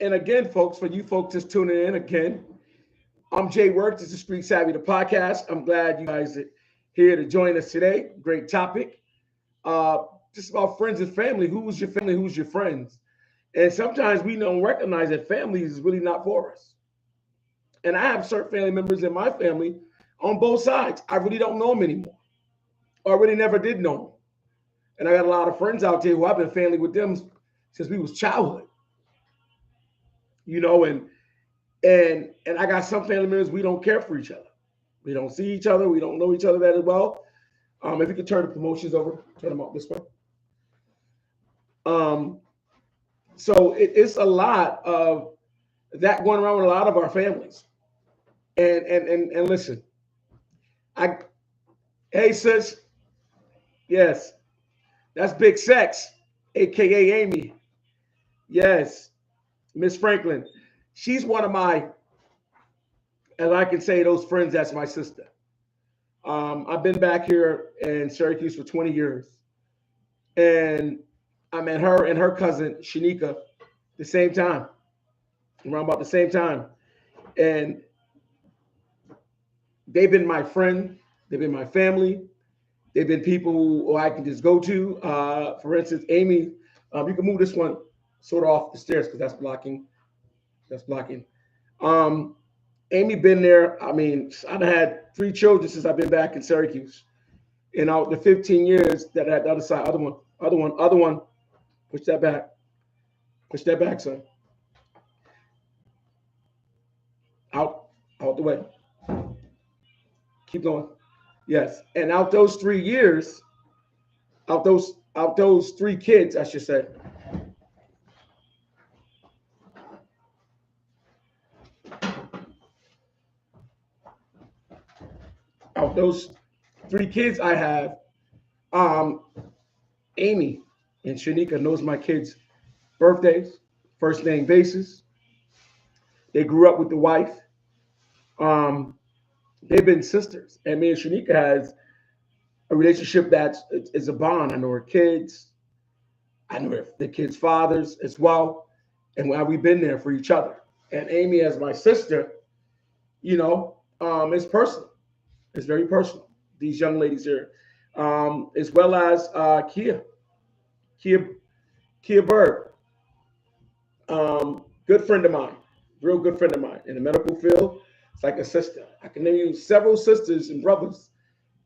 And again, folks, for you folks just tuning in again, I'm Jay Work. This is Street Savvy, the podcast. I'm glad you guys are here to join us today. Great topic. Uh, just about friends and family. Who's your family? Who's your friends? And sometimes we don't recognize that family is really not for us. And I have certain family members in my family on both sides. I really don't know them anymore, or I really never did know them. And I got a lot of friends out there who I've been family with them since we was childhood. You know, and I got some family members we don't care for each other. We don't see each other. We don't know each other that well. If you could turn the promotions over, turn them out this way. Um, it's a lot of that going around with a lot of our families. And listen, I hey sis, yes, that's Big Sex, aka Amy. Yes, Miss Franklin. She's one of my, as I can say, those friends. That's my sister. I've been back here in Syracuse for 20 years, and I met her and her cousin Shanika the same time, around about the same time, and they've been my friend. They've been my family. They've been people who I can just go to. For instance, Amy, you can move this one sort of off the stairs because that's blocking. That's blocking. Um, Amy been there. I mean, I've had three children since I've been back in Syracuse. And out the 15 years that I had the other side, other one, push that back. Push that back, son. Out, out the way. Keep going. Yes. And out those three kids, I should say, out those three kids I have, um, Amy and Shanika knows my kids' birthdays, first name basis. They grew up with the wife. Um, they've been sisters, and me and Shanika has a relationship that's is a bond. I know her kids. I know the kids' fathers as well, and why we've been there for each other. And Amy, as my sister, it's personal. It's very personal. These young ladies here, as well as Kia, Kia Bird, good friend of mine, real good friend of mine in the medical field. It's like a sister. I can name you several sisters and brothers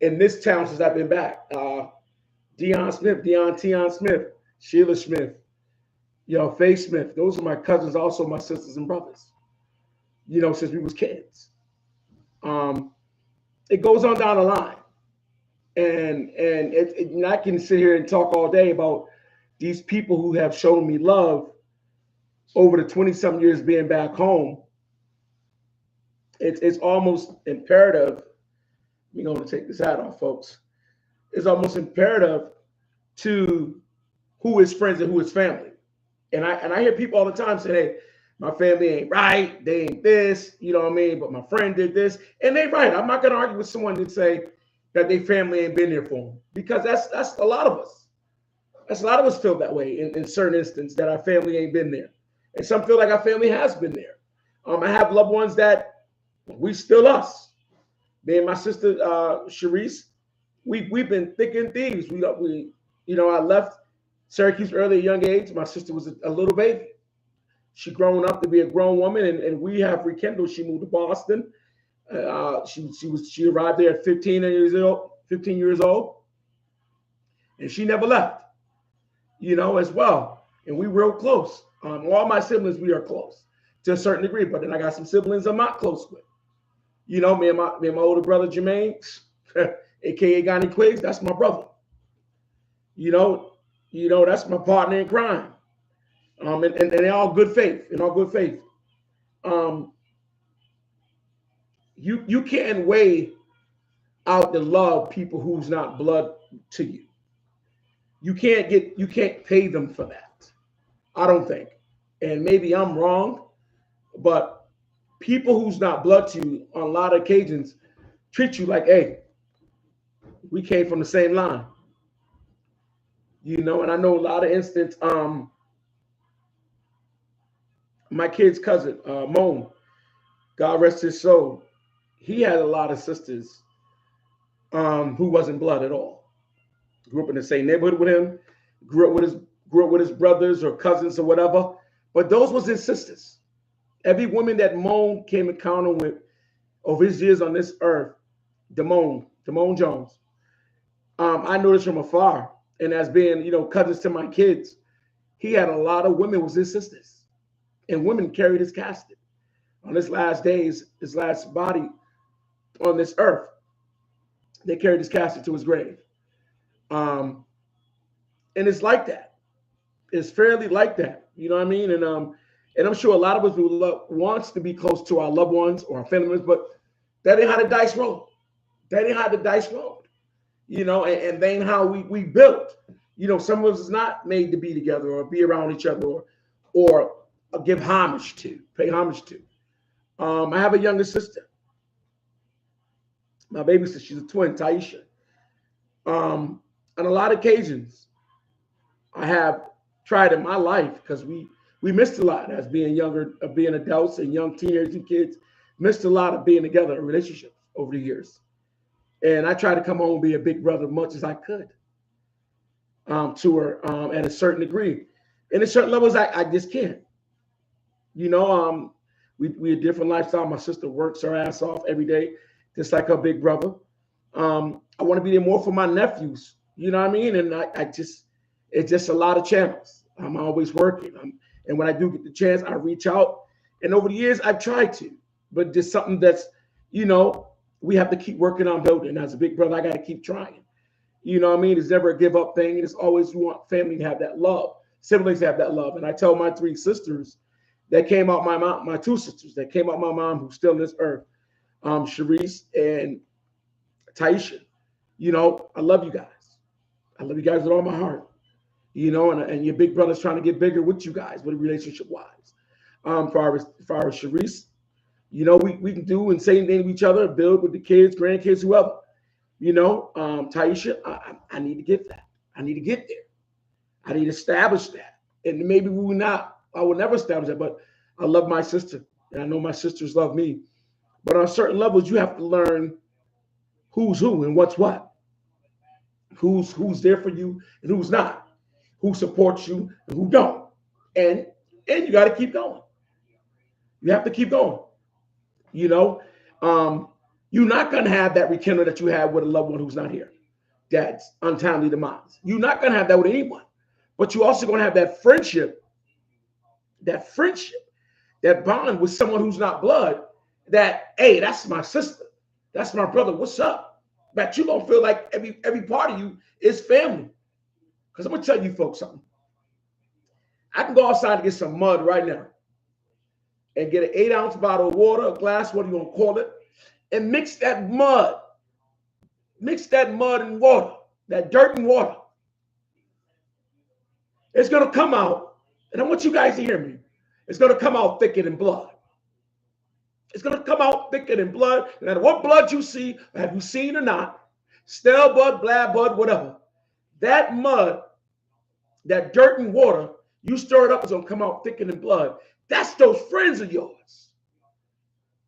in this town since I've been back. Tion Smith, Sheila Smith, Faye Smith. Those are my cousins, also my sisters and brothers. Since we was kids. Um, it goes on down the line, and I can sit here and talk all day about these people who have shown me love over the 20 some years being back home. It's almost imperative. We're going to take this hat off, folks. It's almost imperative to who is friends and who is family. And I hear people all the time say, "Hey, my family ain't right. They ain't this. You know what I mean? But my friend did this, and they right. I'm not going to argue with someone that say that their family ain't been there for them because that's a lot of us. That's a lot of us feel that way in certain instances that our family ain't been there, and some feel like our family has been there. I have loved ones that we still us. Me and my sister Sharice, we've been thick and thieves. I left Syracuse early at a young age. My sister was a little baby. She grown up to be a grown woman, and we have rekindled. She moved to Boston. She arrived there at 15 years old. 15 years old, and she never left. As well. And we real close. All my siblings, we are close to a certain degree. But then I got some siblings I'm not close with. Me and my older brother Jermaine, aka Ghani Quiggs, that's my brother. You know, that's my partner in crime. And they all good faith, in all good faith. Um, you can't weigh out the love people who's not blood to you. You can't pay them for that. I don't think. And maybe I'm wrong, but people who's not blood to you on a lot of occasions treat you like, hey, we came from the same line. And I know a lot of instances, my kid's cousin, Moan, God rest his soul, he had a lot of sisters who wasn't blood at all. Grew up in the same neighborhood with him, grew up with his brothers or cousins or whatever, but those was his sisters. Every woman that Moan came encounter with over his years on this earth, Damone Jones, I noticed from afar, and as being cousins to my kids, he had a lot of women was his sisters, and women carried his casket on his last days, his last body on this earth. They carried his casket to his grave, and it's like that. It's fairly like that. You know what I mean? And I'm sure a lot of us wants to be close to our loved ones or our family members, but that ain't how the dice roll. That ain't how the dice rolled. And that ain't how we built. Some of us is not made to be together or be around each other or give homage to, pay homage to. I have a younger sister. My baby sister, she's a twin, Taisha. On a lot of occasions, I have tried in my life, because we missed a lot as being younger, being adults and young teenagers and kids, missed a lot of being together in relationships over the years. And I tried to come home and be a big brother as much as I could to her at a certain degree. And at certain levels, I just can't. We a different lifestyle. My sister works her ass off every day, just like her big brother. I want to be there more for my nephews. You know what I mean? And it's just a lot of channels. I'm always working. And when I do get the chance, I reach out. And over the years, I've tried to, but just something that's, we have to keep working on building. As a big brother, I got to keep trying. You know what I mean? It's never a give up thing. It's always, we want family to have that love, siblings to have that love. And I tell my three sisters that came out my mom, my two sisters that came out my mom, who's still on this earth, Sharice and Taisha, I love you guys. I love you guys with all my heart. And your big brother's trying to get bigger with you guys, with relationship wise. For our Sharice, we can do and say anything to each other, build with the kids, grandkids, whoever. Taisha, I need to get that. I need to get there. I need to establish that. And maybe I will never establish that, but I love my sister. And I know my sisters love me. But on certain levels, you have to learn who's who and what's what. Who's there for you and who's not. Who supports you and who don't. And you got to keep going. You have to keep going. You're not going to have that rekindle that you have with a loved one who's not here. Dad's untimely demise. You're not going to have that with anyone. But you're also going to have that friendship, that bond with someone who's not blood, that, hey, that's my sister. That's my brother. What's up? But you're going to feel like every part of you is family. Because I'm going to tell you folks something. I can go outside and get some mud right now and get an 8-ounce bottle of water, a glass, what do you want to call it, and mix that mud. Mix that mud and water, that dirt and water. It's going to come out, and I want you guys to hear me. It's going to come out thicker than blood. It's going to come out thicker than blood. No matter what blood you see, have you seen or not, stale blood, blab blood, whatever. That mud, that dirt and water, you stir it up, it's going to come out thicker than blood. That's those friends of yours.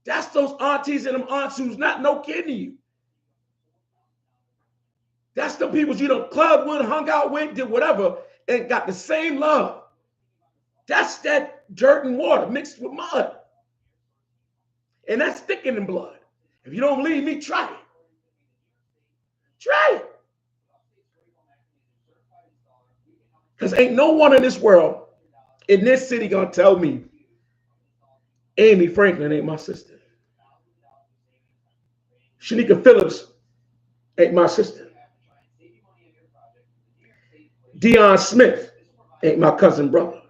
That's those aunties and them aunts who's not no kid to you. That's the people you done clubbed with, hung out with, did whatever, and got the same love. That's that dirt and water mixed with mud. And that's thicker than blood. If you don't believe me, try it. Try it. Because ain't no one in this world, in this city, gonna tell me Amy Franklin ain't my sister. Shanika Phillips ain't my sister. Dion Smith ain't my cousin brother.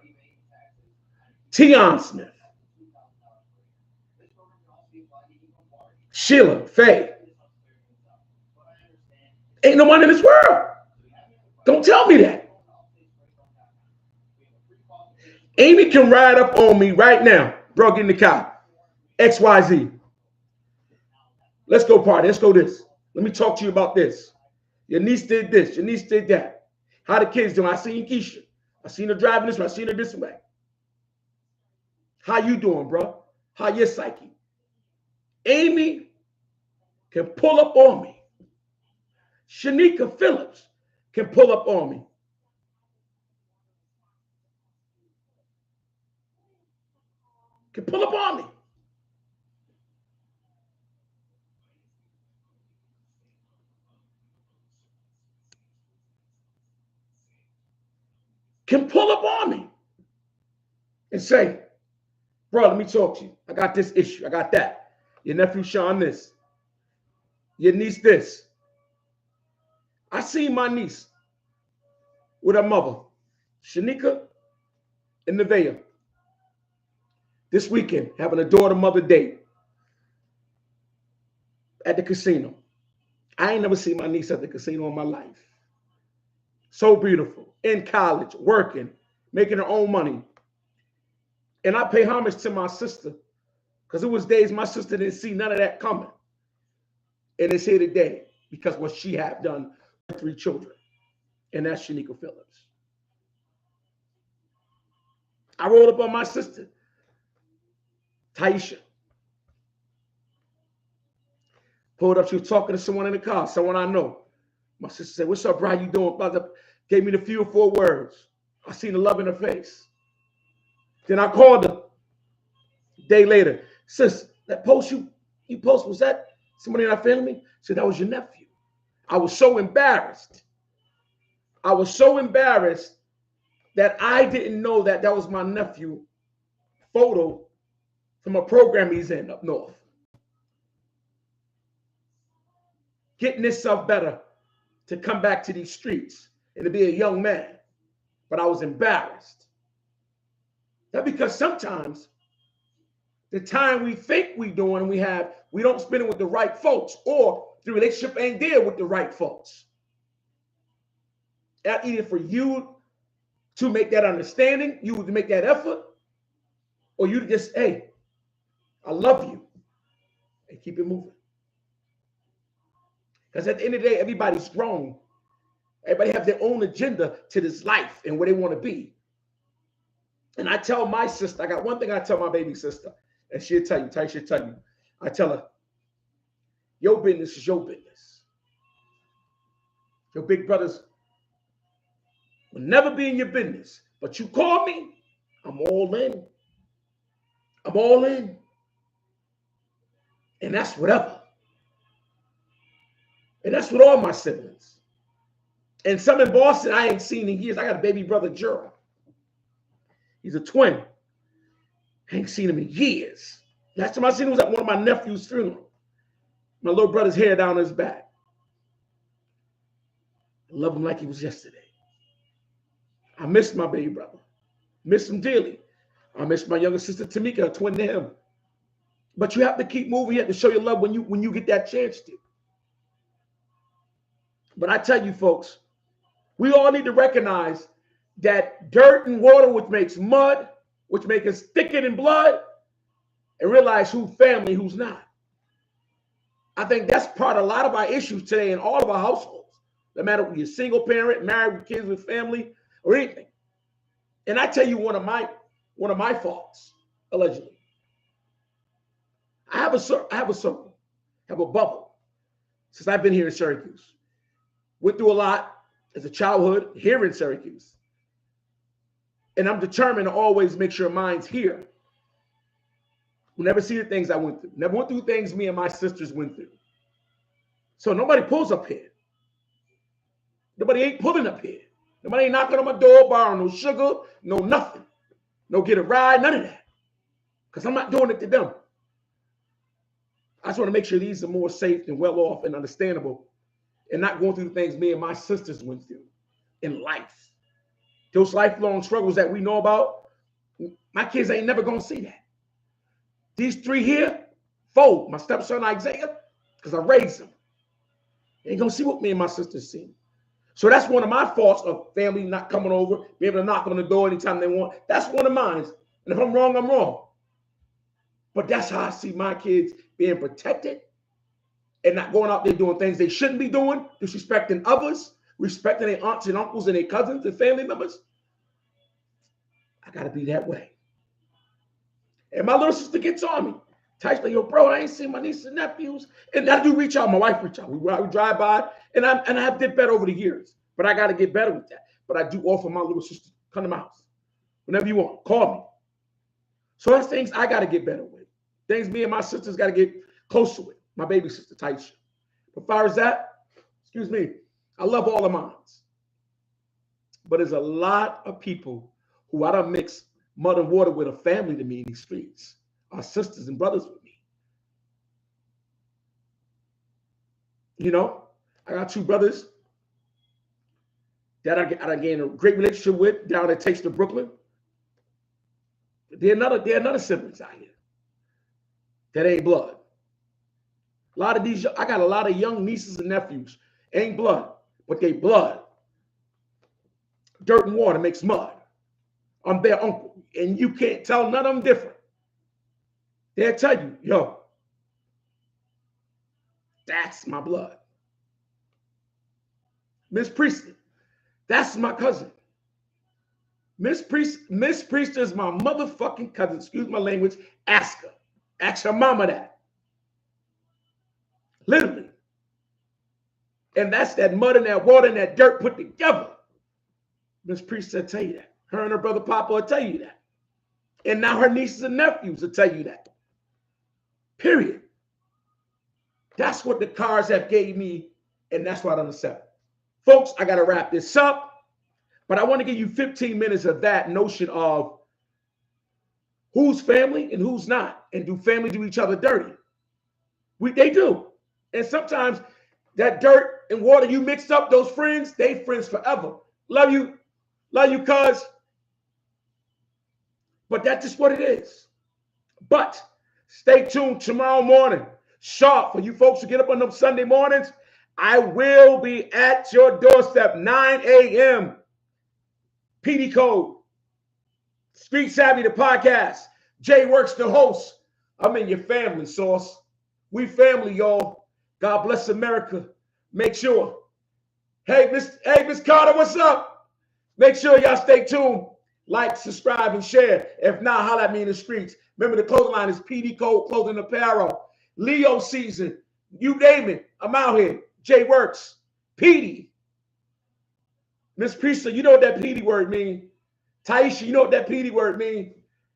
Tion Smith. Sheila Faye. Ain't no one in this world. Don't tell me that. Amy can ride up on me right now. Bro, get in the car. XYZ. Let's go party. Let's go this. Let me talk to you about this. Your niece did this. Your niece did that. How the kids doing? I seen Keisha. I seen her driving this way. I seen her this way. How you doing, bro? How your psyche? Amy can pull up on me. Shanika Phillips can pull up on me. Can pull up on me. Can pull up on me and say, bro, let me talk to you. I got this issue. I got that. Your nephew Sean this. Your niece this. I seen my niece with her mother, Shanika and Nevaeh, this weekend, having a daughter-mother date at the casino. I ain't never seen my niece at the casino in my life. So beautiful. In college, working, making her own money. And I pay homage to my sister because it was days my sister didn't see none of that coming. And it's here today because what she have done with 3 children. And that's Shanika Phillips. I rolled up on my sister, Taisha. Pulled up, she was talking to someone in the car, someone I know. My sister said, what's up, bro? How you doing? Brother gave me the few or 4 words. I seen the love in her face. Then I called her a day later. Sis, that post you post, was that somebody in our family? She said, that was your nephew. I was so embarrassed. I was so embarrassed that I didn't know that that was my nephew photo from a program he's in up north. Getting himself better to come back to these streets and to be a young man. But I was embarrassed. That's because sometimes the time we think we doing, we don't spend it with the right folks, or the relationship ain't there with the right folks. That's either for you to make that understanding, you to make that effort, or you to just, hey, I love you, and keep it moving. Because at the end of the day, everybody's grown. Everybody have their own agenda to this life and where they want to be. And I tell my sister, I got one thing I tell my baby sister, and she'll tell you, she'll tell you. I tell her, your business is your business. Your big brothers will never be in your business. But you call me, I'm all in. I'm all in. And that's whatever. And that's with all my siblings. And some in Boston I ain't seen in years. I got a baby brother, Gerald. He's a twin. I ain't seen him in years. Last time I seen him was at one of my nephew's funeral. My little brother's hair down his back. I love him like he was yesterday. I miss my baby brother. Miss him dearly. I miss my younger sister, Tamika, a twin to him. But you have to keep moving. You have to show your love when you get that chance to. But I tell you, folks, we all need to recognize that dirt and water, which makes mud, which makes us thicker than blood, and realize who's family, who's not. I think that's part of a lot of our issues today in all of our households. No matter if you're single parent, married with kids with family, or anything. And I tell you one of my faults, allegedly. I have a circle, I have a bubble since I've been here in Syracuse. Went through a lot as a childhood here in Syracuse. And I'm determined to always make sure mine's here. We'll never see the things I went through. Never went through things me and my sisters went through. So nobody pulls up here. Nobody ain't pulling up here. Nobody ain't knocking on my door, borrowing no sugar, no nothing. No get a ride, none of that. Because I'm not doing it to them. I just want to make sure these are more safe and well off and understandable and not going through the things me and my sisters went through in life. Those lifelong struggles that we know about, my kids ain't never going to see that. These 3 here, 4, my stepson Isaiah, because I raised them, ain't going to see what me and my sisters see. So that's one of my faults of family not coming over, being able to knock on the door anytime they want. That's one of mine. And if I'm wrong, I'm wrong. But that's how I see my kids being protected and not going out there doing things they shouldn't be doing, disrespecting others, respecting their aunts and uncles and their cousins and family members. I got to be that way. And my little sister gets on me. Ty's like, yo, bro, I ain't seen my nieces and nephews. And I do reach out. My wife reach out. We drive by, and I have did better over the years. But I got to get better with that. But I do offer my little sister, come to my house. Whenever you want, call me. So that's things I got to get better with. Things me and my sisters got to get closer with. My baby sister, Taisha. But as far as that, excuse me, I love all of mine. But there's a lot of people who I don't mix mud and water with a family to me in these streets. Our sisters and brothers with me. You know, I got two brothers that I gained a great relationship with down at Taste of Brooklyn. They're another siblings out here that ain't blood. A lot of these, I got a lot of young nieces and nephews, ain't blood, but they blood. Dirt and water makes mud. I'm their uncle, and you can't tell none of them different. They'll tell you, yo, that's my blood. Miss Priestley, that's my cousin. Miss Priestley is my motherfucking cousin. Excuse my language. Ask her. Ask her mama that. Literally. And that's that mud and that water and that dirt put together. Miss Priestley will tell you that. Her and her brother Papa will tell you that. And now her nieces and nephews will tell you that. Period. That's what the cards have gave me, and that's what I'm accepting. Folks, I got to wrap this up, but I want to give you 15 minutes of that notion of who's family and who's not, and do family do each other dirty? They do. And sometimes that dirt and water you mixed up, those friends, they friends forever. Love you, cuz. But that's just what it is. But stay tuned tomorrow morning, sharp, for you folks who get up on them Sunday mornings. I will be at your doorstep, 9 a.m. PD Code, Street Savvy, the podcast. Jay Works, the host. I'm in your family, Sauce. We family, y'all. God bless America. Make sure. Hey, Miss Carter, what's up? Make sure y'all stay tuned. Like, subscribe, and share. If not, holler at me in the streets. Remember, the clothing line is PD Code Clothing Apparel. Leo season. You name it. I'm out here. Jay Works. PD. Miss Priestley, you know what that PD word mean. Taisha, you know what that PD word mean.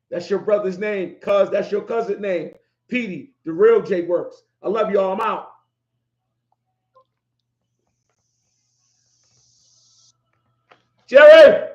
That's your brother's name. Cuz, that's your cousin's name. PD, the real Jay Works. I love y'all. I'm out. Jerry!